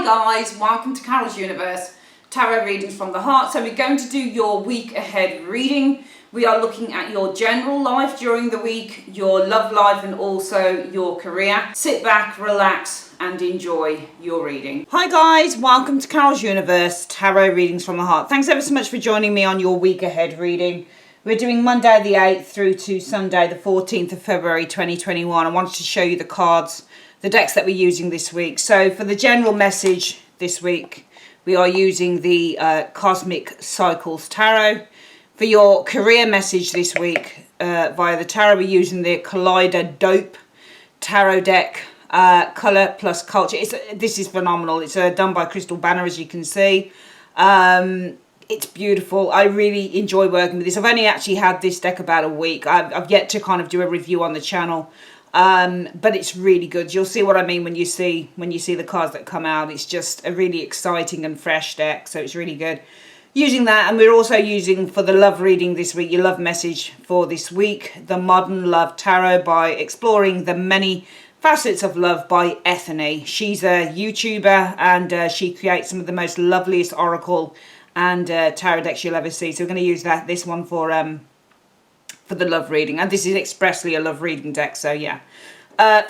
guys, welcome to Carol's Universe, Tarot Readings from the Heart. So we're going to do your week ahead reading. We are looking at your general life during the week, your love life and also your career. Sit back, relax and enjoy your reading. Hi guys, welcome to Carol's Universe, Tarot Readings from the Heart. Thanks ever so much for joining me on your week ahead reading. We're doing Monday the 8th through to Sunday the 14th of February 2021. I wanted to show you the cards, the decks that we're using this week. So for the general message this week, we are using the Cosmic Cycles Tarot. For your career message this week via the tarot, we're using the Collider Dope Tarot deck, Colour plus Culture. This is phenomenal. It's done by Crystal Banner, as you can see. It's beautiful. I really enjoy working with this. I've only actually had this deck about a week. I've yet to kind of do a review on the channel. But it's really good. You'll see what I mean when you see the cards that come out. It's just a really exciting and fresh deck, so it's really good. Using that, and we're also using for the love reading this week, your love message for this week, the Modern Love Tarot by Exploring the Many Facets of Love by Ethne. She's a YouTuber and she creates some of the most loveliest oracle and tarot decks you'll ever see. So we're going to use this one for the love reading, and this is expressly a love reading deck, so yeah.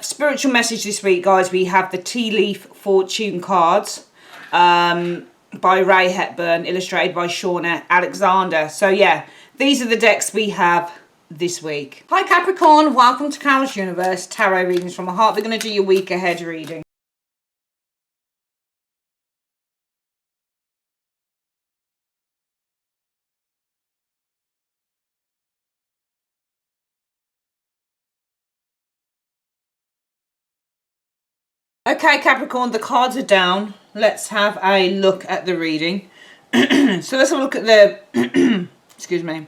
Spiritual message this week, guys, we have the Tea Leaf Fortune cards by Ray Hepburn, illustrated by Shauna Alexander. So yeah, these are the decks we have this week. Hi Capricorn, welcome to Carol's Universe, Tarot Readings from the Heart. We're going to do your week ahead reading. Okay, Capricorn, the cards are down. Let's have a look at the reading. So let's have a look at the... excuse me.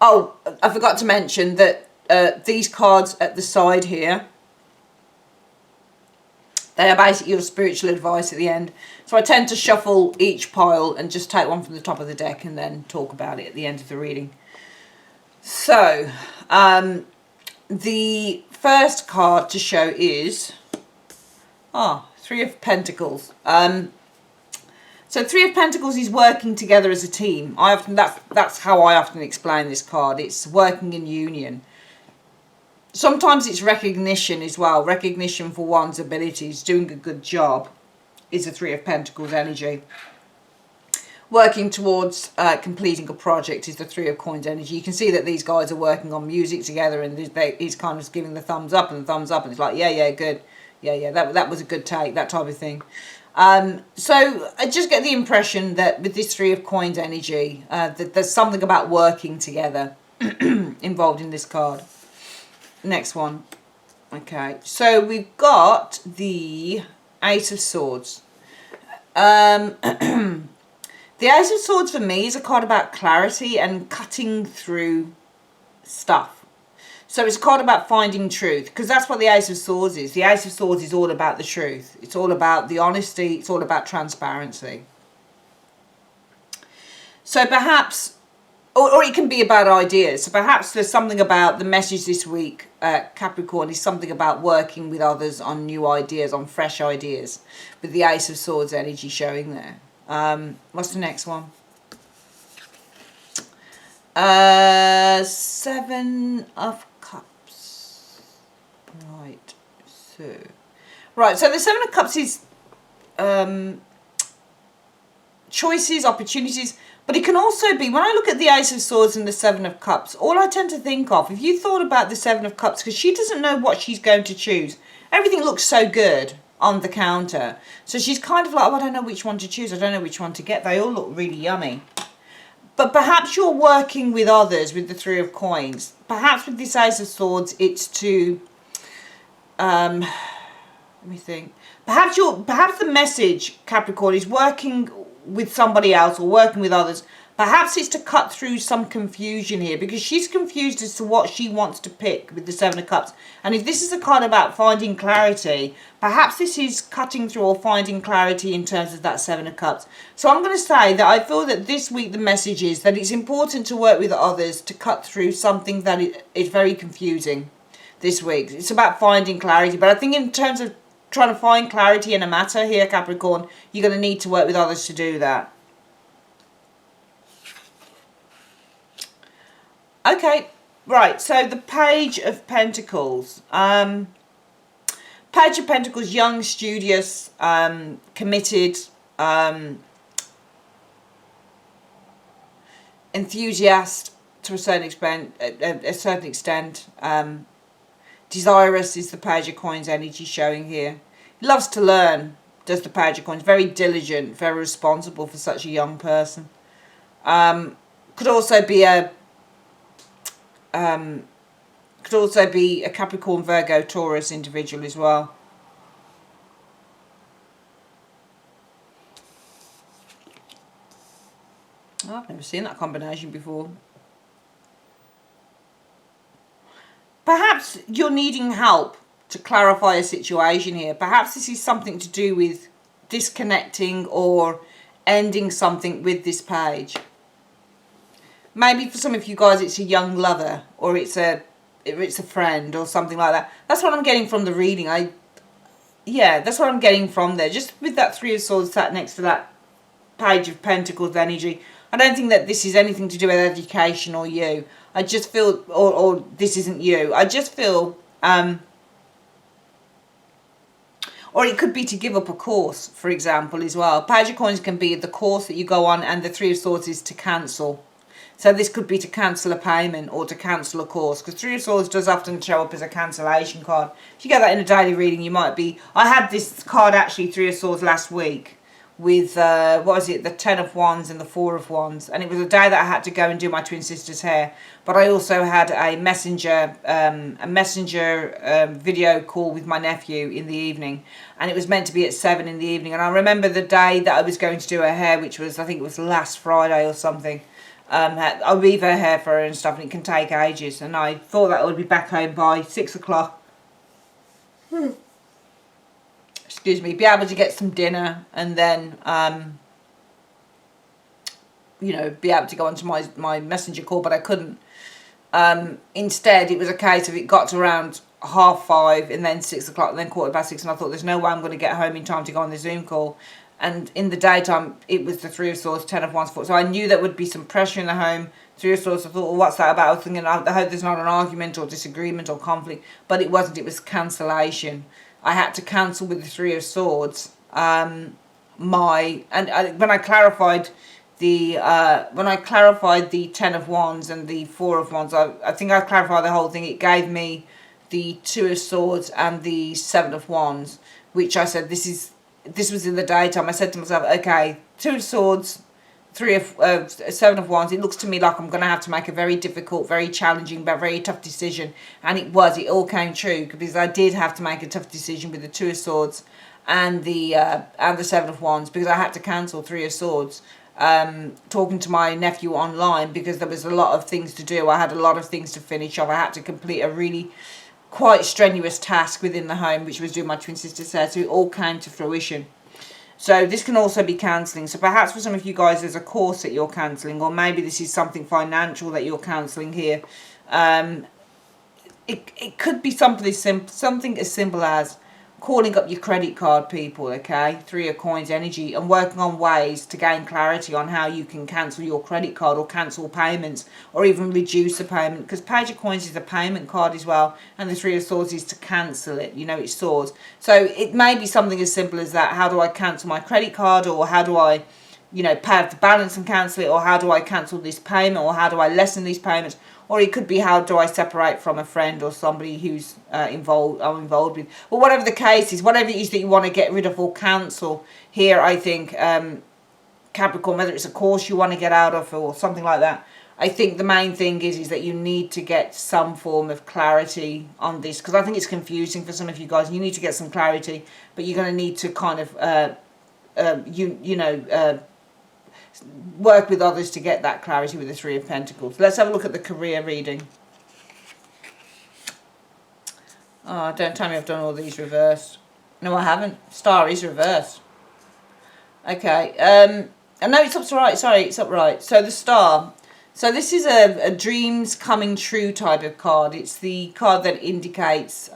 Oh, I forgot to mention that these cards at the side here, they are basically your spiritual advice at the end. So I tend to shuffle each pile and just take one from the top of the deck and then talk about it at the end of the reading. So, the first card to show is Three of Pentacles. So Three of Pentacles is working together as a team. That's how I often explain this card. It's working in union. Sometimes it's recognition as well. Recognition for one's abilities, doing a good job is a Three of Pentacles energy. Working towards completing a project is the Three of Coins energy. You can see that these guys are working on music together, and he's kind of giving the thumbs up and the thumbs up, and it's like, yeah, good. Yeah, that was a good take, that type of thing. So I just get the impression that with this Three of Coins energy, that there's something about working together involved in this card. Next one. Okay, so we've got the Ace of Swords. The Ace of Swords for me is a card about clarity and cutting through stuff. So it's a card about finding truth, because that's what the Ace of Swords is. The Ace of Swords is all about the truth. It's all about the honesty. It's all about transparency. So perhaps, or it can be about ideas. So perhaps there's something about the message this week, Capricorn, is something about working with others on new ideas, on fresh ideas, with the Ace of Swords energy showing there. What's the next one? Seven of Cups. Right. So the Seven of Cups is choices, opportunities, but it can also be, when I look at the Ace of Swords and the Seven of Cups, all I tend to think of, if you thought about the Seven of Cups, because she doesn't know what she's going to choose. Everything looks so good on the counter. So she's kind of like, oh, I don't know which one to choose. I don't know which one to get. They all look really yummy. But perhaps you're working with others with the Three of Coins. Perhaps with this Ace of Swords, it's to, let me think. Perhaps the message, Capricorn, is working with somebody else or working with others. Perhaps it's to cut through some confusion here, because she's confused as to what she wants to pick with the Seven of Cups. And if this is a card about finding clarity, perhaps this is cutting through or finding clarity in terms of that Seven of Cups. So I'm going to say that I feel that this week the message is that it's important to work with others to cut through something that is very confusing this week. It's about finding clarity. But I think in terms of trying to find clarity in a matter here, Capricorn, you're going to need to work with others to do that. Okay, right, so the Page of Pentacles. Page of Pentacles, young, studious, committed, enthusiast to a certain extent, desirous is the Page of Coins energy showing here. He loves to learn, does the Page of Coins. Very diligent, very responsible for such a young person. Could also be a Capricorn, Virgo, Taurus individual as well. Oh, I've never seen that combination before. Perhaps you're needing help to clarify a situation here. Perhaps this is something to do with disconnecting or ending something with this page. Maybe for some of you guys it's a young lover, or it's a friend or something like that. That's what I'm getting from the reading. Yeah, that's what I'm getting from there. Just with that Three of Swords sat next to that Page of Pentacles energy. I don't think that this is anything to do with education or you. I just feel, or this isn't you. I just feel, or it could be to give up a course, for example, as well. Page of Coins can be the course that you go on, and the Three of Swords is to cancel. So this could be to cancel a payment or to cancel a course, because Three of Swords does often show up as a cancellation card. If you get that in a daily reading, you might be... I had this card actually, Three of Swords, last week with, what was it, the 10 of Wands and the 4 of Wands. And it was a day that I had to go and do my twin sister's hair. But I also had a messenger video call with my nephew in the evening. And it was meant to be at 7 in the evening. And I remember the day that I was going to do her hair, which was, I think it was last Friday or something. I weave her hair for her and stuff, and it can take ages. And I thought that I would be back home by 6 o'clock. Excuse me, be able to get some dinner and then, you know, be able to go onto my messenger call, but I couldn't. Instead, it was a case of it got to around 5:30 and then 6 o'clock and then 6:15, and I thought there's no way I'm going to get home in time to go on the Zoom call. And in the daytime, it was the Three of Swords, 10 of Wands, 4. So I knew there would be some pressure in the home. Three of Swords, I thought, well, what's that about? I was thinking, I hope there's not an argument or disagreement or conflict. But it wasn't. It was cancellation. I had to cancel with the Three of Swords. When I clarified the 10 of Wands and the 4 of Wands, I think I clarified the whole thing. It gave me the 2 of Swords and the 7 of Wands, which I said, this was in the daytime. I said to myself, okay, 2 of Swords, 7 of Wands. It looks to me like I'm going to have to make a very difficult, very challenging, but very tough decision. And it was. It all came true, because I did have to make a tough decision with the 2 of Swords and the 7 of Wands, because I had to cancel 3 of Swords. Talking to my nephew online, because there was a lot of things to do. I had a lot of things to finish off. I had to complete a really quite strenuous task within the home, which was doing my twin sister's hair. So it all came to fruition. So this can also be cancelling. So perhaps for some of you guys there's a course that you're cancelling, or maybe this is something financial that you're cancelling here. It could be something as simple as calling up your credit card people, okay? 3 of Coins energy, and working on ways to gain clarity on how you can cancel your credit card or cancel payments, or even reduce a payment, because Page of Coins is a payment card as well, and the 3 of Swords is to cancel it, you know, it's swords. So it may be something as simple as that. How do I cancel my credit card, or how do I, you know, pay off the balance and cancel it, or how do I cancel this payment, or how do I lessen these payments? Or it could be, how do I separate from a friend or somebody who's I'm involved with. Well, whatever the case is, whatever it is that you want to get rid of or cancel here, I think, Capricorn, whether it's a course you want to get out of or something like that, I think the main thing is that you need to get some form of clarity on this, because I think it's confusing for some of you guys. You need to get some clarity, but you're going to need to kind of, work with others to get that clarity with the 3 of Pentacles. Let's have a look at the career reading. Oh, don't tell me I've done all these reversed. No, I haven't. Star is reversed. Okay. No, it's upright. Sorry, it's upright. So the Star. So this is a dreams coming true type of card. It's the card that indicates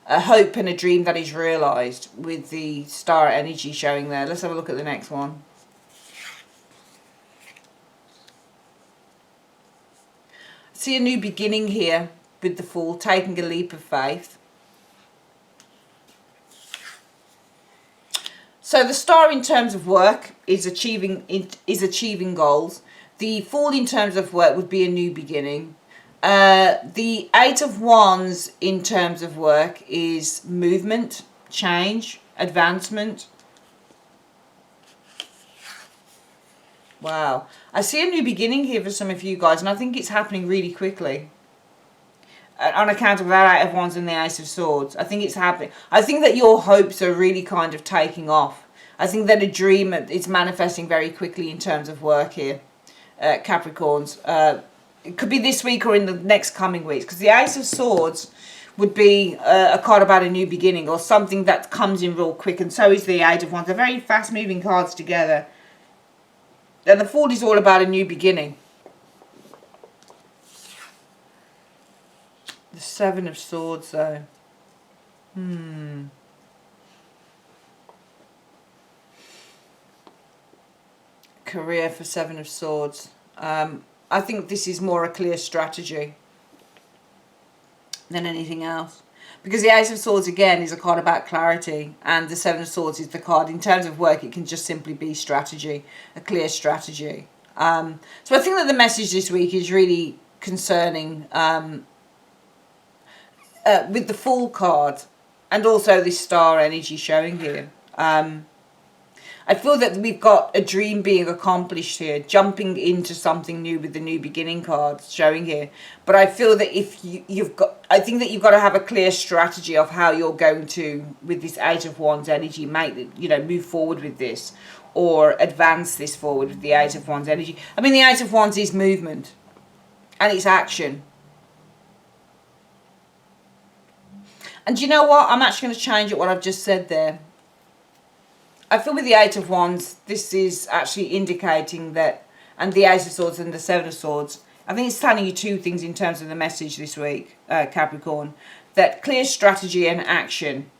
a hope and a dream that is realised with the star energy showing there. Let's have a look at the next one. See a new beginning here with the Fool, taking a leap of faith. So the star in terms of work is achieving goals. The Fool in terms of work would be a new beginning. The Eight of Wands in terms of work is movement, change, advancement. Wow. I see a new beginning here for some of you guys, and I think it's happening really quickly. On account of that Eight of Wands and the Ace of Swords. I think it's happening. I think that your hopes are really kind of taking off. I think that a dream is manifesting very quickly in terms of work here, Capricorns. It could be this week or in the next coming weeks, because the Ace of Swords would be a card about a new beginning or something that comes in real quick, and so is the Eight of Wands. They're very fast moving cards together. And the Fool is all about a new beginning. The Seven of Swords, though. Career for Seven of Swords. I think this is more a clear strategy than anything else. Because the Ace of Swords, again, is a card about clarity. And the Seven of Swords is the card. In terms of work, it can just simply be strategy. A clear strategy. So I think that the message this week is really concerning with the Fool card. And also this star energy showing here. I feel that we've got a dream being accomplished here, jumping into something new with the new beginning cards showing here. But I feel that if I think that you've got to have a clear strategy of how you're going to, with this Eight of Wands energy, move forward with this or advance this forward with the Eight of Wands energy. I mean, the Eight of Wands is movement and it's action. And you know what? I'm actually going to change it, what I've just said there. I feel with the Eight of Wands, this is actually indicating that, and the Ace of Swords and the Seven of Swords, I think it's telling you two things in terms of the message this week, Capricorn. That clear strategy and action,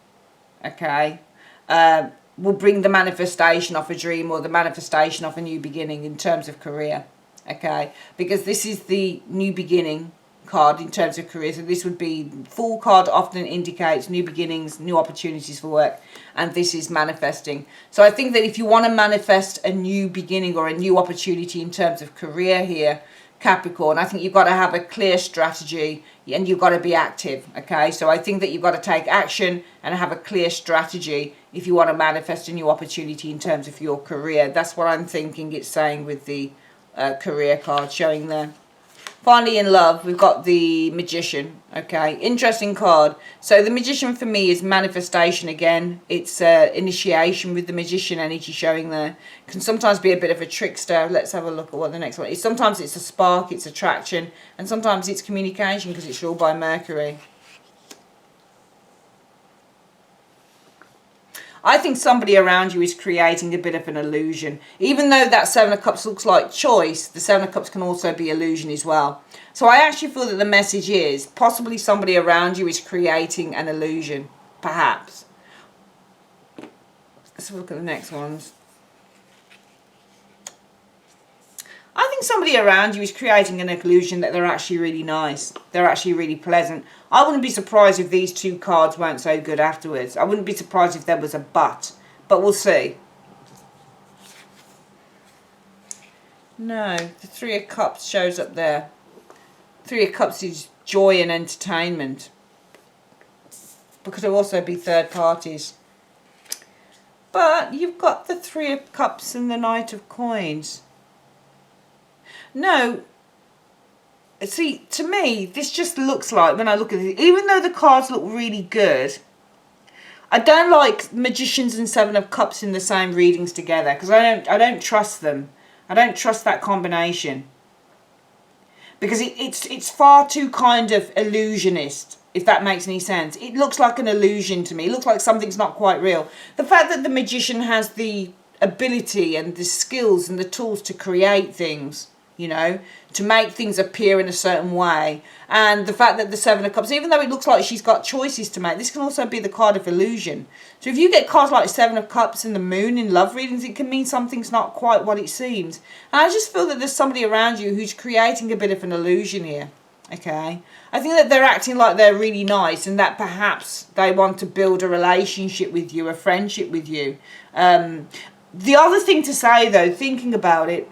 okay, will bring the manifestation of a dream or the manifestation of a new beginning in terms of career, okay? Because this is the new beginning card in terms of career. So this would be, Fool card often indicates new beginnings, new opportunities for work, and this is manifesting. So I think that if you want to manifest a new beginning or a new opportunity in terms of career here, Capricorn, I think you've got to have a clear strategy and you've got to be active, okay? So I think that you've got to take action and have a clear strategy if you want to manifest a new opportunity in terms of your career. That's what I'm thinking it's saying with the career card showing there. Finally, in love, we've got the Magician, okay? Interesting card. So the Magician for me is manifestation again. It's initiation with the Magician energy showing there. Can sometimes be a bit of a trickster. Let's have a look at what the next one is. Sometimes it's a spark, it's attraction, and sometimes it's communication because it's ruled by Mercury. I think somebody around you is creating a bit of an illusion. Even though that Seven of Cups looks like choice, the Seven of Cups can also be illusion as well. So I actually feel that the message is possibly somebody around you is creating an illusion, perhaps. Let's look at the next ones. I think somebody around you is creating an illusion that they're actually really nice. They're actually really pleasant. I wouldn't be surprised if these two cards weren't so good afterwards. I wouldn't be surprised if there was a but we'll see. No, the Three of Cups shows up there. Three of Cups is joy and entertainment. But could also be third parties. But you've got the Three of Cups and the Knight of Coins. No, see, to me, this just looks like, when I look at it, even though the cards look really good, I don't like Magicians and Seven of Cups in the same readings together because I don't trust them. I don't trust that combination because it's far too kind of illusionist, if that makes any sense. It looks like an illusion to me. It looks like something's not quite real. The fact that the Magician has the ability and the skills and the tools to create things you know, to make things appear in a certain way. And the fact that the Seven of Cups, even though it looks like she's got choices to make, this can also be the card of illusion. So if you get cards like Seven of Cups and the Moon in love readings, it can mean something's not quite what it seems. And I just feel that there's somebody around you who's creating a bit of an illusion here. Okay, I think that they're acting like they're really nice and that perhaps they want to build a relationship with you, a friendship with you. The other thing to say though, thinking about it,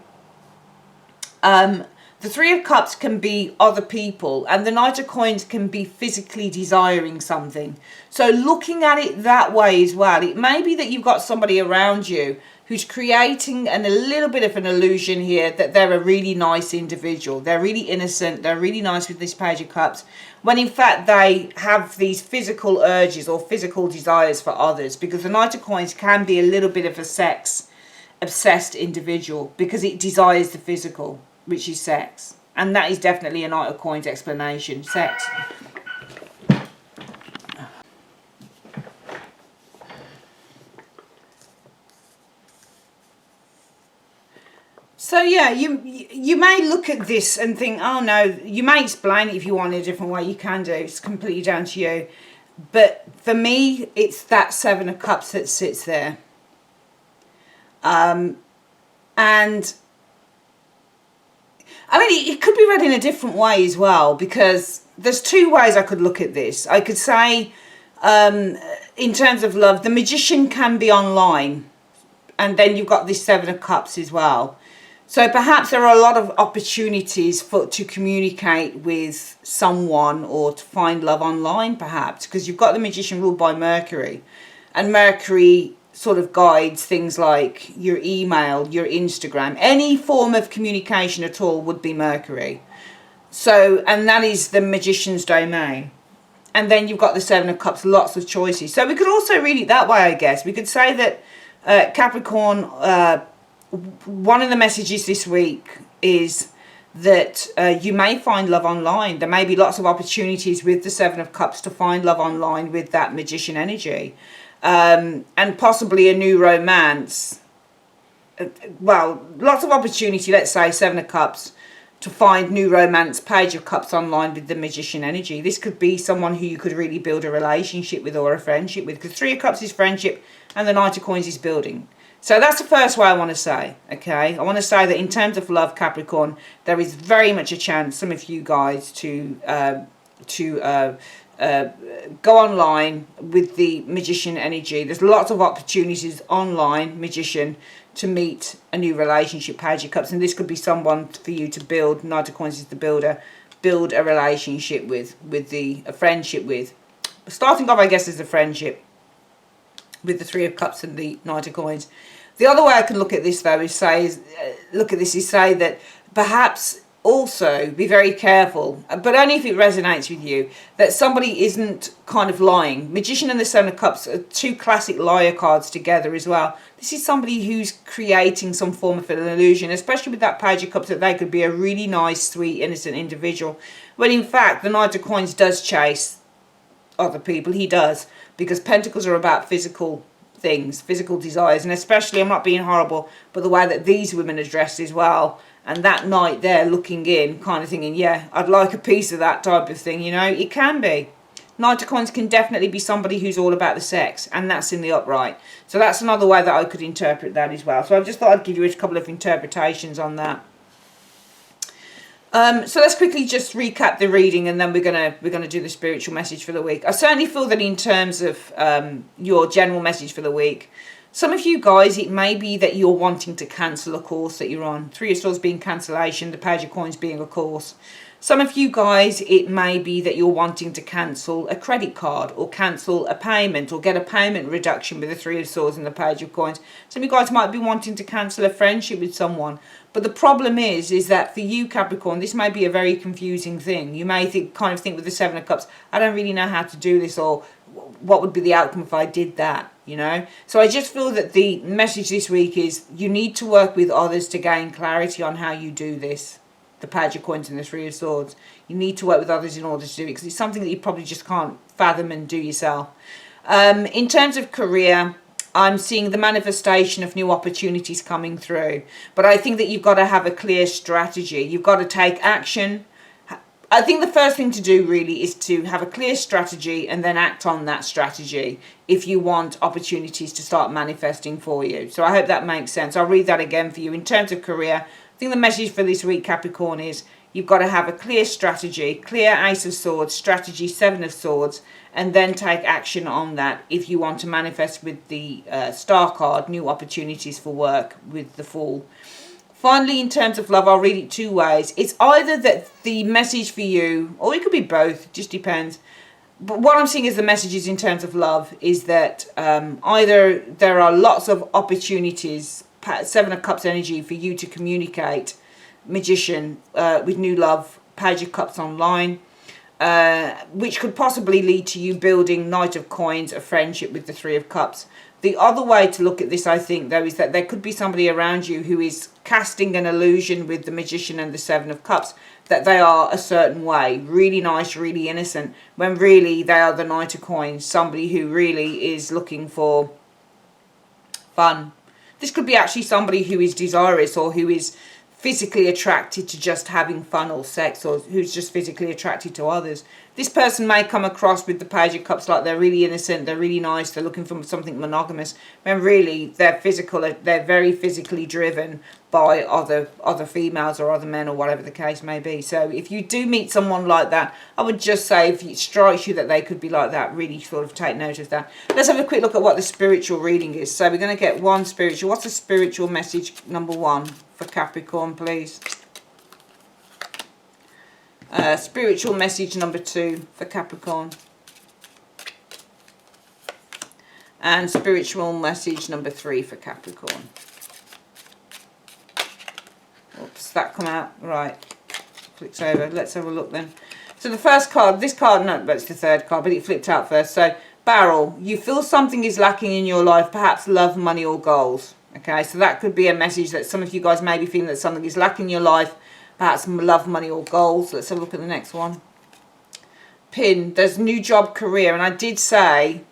the Three of Cups can be other people and the Knight of Coins can be physically desiring something. So looking at it that way as well, it may be that you've got somebody around you who's creating a little bit of an illusion here that they're a really nice individual. They're really innocent. They're really nice with this Page of Cups. When in fact they have these physical urges or physical desires for others. Because the Knight of Coins can be a little bit of a sex-obsessed individual because it desires the physical, which is sex. And that is definitely a Knight of Coins explanation. Sex. So yeah, you may look at this and think, oh no, you may explain it if you want in a different way, you can do, it's completely down to you. But for me, it's that Seven of Cups that sits there. And I mean, it could be read in a different way as well, because there's two ways I could look at this. I could say, in terms of love, the Magician can be online, and then you've got this Seven of Cups as well. So perhaps there are a lot of opportunities to communicate with someone or to find love online, perhaps, because you've got the Magician ruled by Mercury, and Mercury sort of guides things like your email, your Instagram, any form of communication at all would be Mercury. So, and that is the Magician's domain. And then you've got the Seven of Cups, lots of choices. So we could also read it that way, I guess. We could say that Capricorn, one of the messages this week is that you may find love online. There may be lots of opportunities with the Seven of Cups to find love online with that Magician energy. And possibly a new romance. Well, lots of opportunity, let's say, Seven of Cups, to find new romance, Page of Cups online with the Magician energy. This could be someone who you could really build a relationship with or a friendship with, because Three of Cups is friendship and the Knight of Coins is building. So that's the first way I want to say, okay? I want to say that in terms of love, Capricorn, there is very much a chance, some of you guys, to go online with the Magician energy. There's lots of opportunities online, Magician, to meet a new relationship, Page of Cups. And this could be someone for you to build, Knight of Coins is the builder, build a relationship with a friendship with. Starting off, I guess, as a friendship with the Three of Cups and the Knight of Coins. The other way I can look at this, though, is say that perhaps also be very careful, but only if it resonates with you, that somebody isn't kind of lying. Magician and the Seven of Cups are two classic liar cards together as well. This is somebody who's creating some form of an illusion, especially with that Page of Cups, that they could be a really nice, sweet, innocent individual, when in fact the Knight of Coins does chase other people. He does, because Pentacles are about physical things, physical desires, and especially, I'm not being horrible, but the way that these women are dressed as well, and that Knight there looking in, kind of thinking, yeah, I'd like a piece of that type of thing, you know. It can be. Knight of Coins can definitely be somebody who's all about the sex, and that's in the upright. So that's another way that I could interpret that as well. So I just thought I'd give you a couple of interpretations on that. So let's quickly just recap the reading, and then we're gonna do the spiritual message for the week. I certainly feel that in terms of your general message for the week, some of you guys, it may be that you're wanting to cancel a course that you're on. Three of Swords being cancellation, the Page of Coins being a course. Some of you guys, it may be that you're wanting to cancel a credit card or cancel a payment or get a payment reduction with the Three of Swords and the Page of Coins. Some of you guys might be wanting to cancel a friendship with someone. But the problem is that for you, Capricorn, this may be a very confusing thing. You may kind of think with the Seven of Cups, I don't really know how to do this, or what would be the outcome if I did that, you know? So I just feel that the message this week is you need to work with others to gain clarity on how you do this. The Page of Coins and the Three of Swords. You need to work with others in order to do it, because it's something that you probably just can't fathom and do yourself. In terms of career, I'm seeing the manifestation of new opportunities coming through. But I think that you've got to have a clear strategy. You've got to take action. I think the first thing to do really is to have a clear strategy and then act on that strategy if you want opportunities to start manifesting for you. So I hope that makes sense. I'll read that again for you. In terms of career, I think the message for this week, Capricorn, is you've got to have a clear strategy, clear Ace of Swords, strategy 7 of Swords, and then take action on that if you want to manifest with the Star card, new opportunities for work with the Fool. Finally, in terms of love, I'll read it two ways. It's either that the message for you, or it could be both, it just depends. But what I'm seeing as the messages in terms of love is that either there are lots of opportunities, 7 of Cups energy, for you to communicate, Magician, with new love, Page of Cups online, which could possibly lead to you building Knight of Coins, a friendship with the 3 of Cups. The other way to look at this, I think, though, is that there could be somebody around you who is casting an illusion with the Magician and the 7 of Cups that they are a certain way, really nice, really innocent, when really they are the Knight of Coins, somebody who really is looking for fun. This could be actually somebody who is desirous or who is physically attracted to just having fun or sex, or who's just physically attracted to others. This person may come across with the Page of Cups like they're really innocent, they're really nice, they're looking for something monogamous, when really they're very physically driven by other females or other men or whatever the case may be. So if you do meet someone like that, I would just say if it strikes you that they could be like that, really sort of take note of that. Let's have a quick look at what the spiritual reading is. So we're going to get one spiritual. What's the spiritual message number 1 for Capricorn, please? Spiritual message number 2 for Capricorn. And spiritual message number 3 for Capricorn. Oops, that come out. Right. Flicks over. Let's have a look then. So the first card, this card, no, but it's the third card, but it flipped out first. So, Barrel, you feel something is lacking in your life, perhaps love, money or goals. Okay, so that could be a message that some of you guys may be feeling that something is lacking in your life, perhaps love, money or goals. Let's have a look at the next one. Pin, there's new job, career, and I did say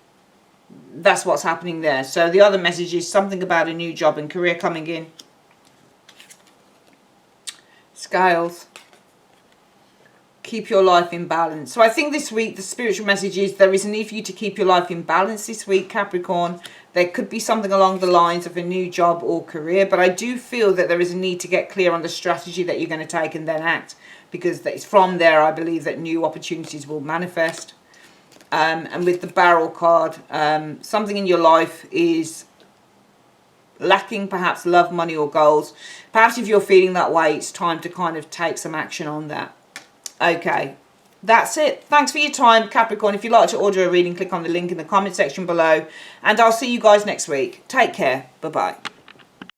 that's what's happening there. So the other message is something about a new job and career coming in. Scales, keep your life in balance. So I think this week the spiritual message is there is a need for you to keep your life in balance this week, Capricorn. There could be something along the lines of a new job or career, but I do feel that there is a need to get clear on the strategy that you're going to take and then act, because it's from there I believe that new opportunities will manifest. And with the Barrel card, something in your life is lacking, perhaps love, money or goals. Perhaps if you're feeling that way, it's time to kind of take some action on that. Okay, that's it. Thanks for your time, Capricorn. If you'd like to order a reading, click on the link in the comment section below, and I'll see you guys next week. Take care. Bye-bye.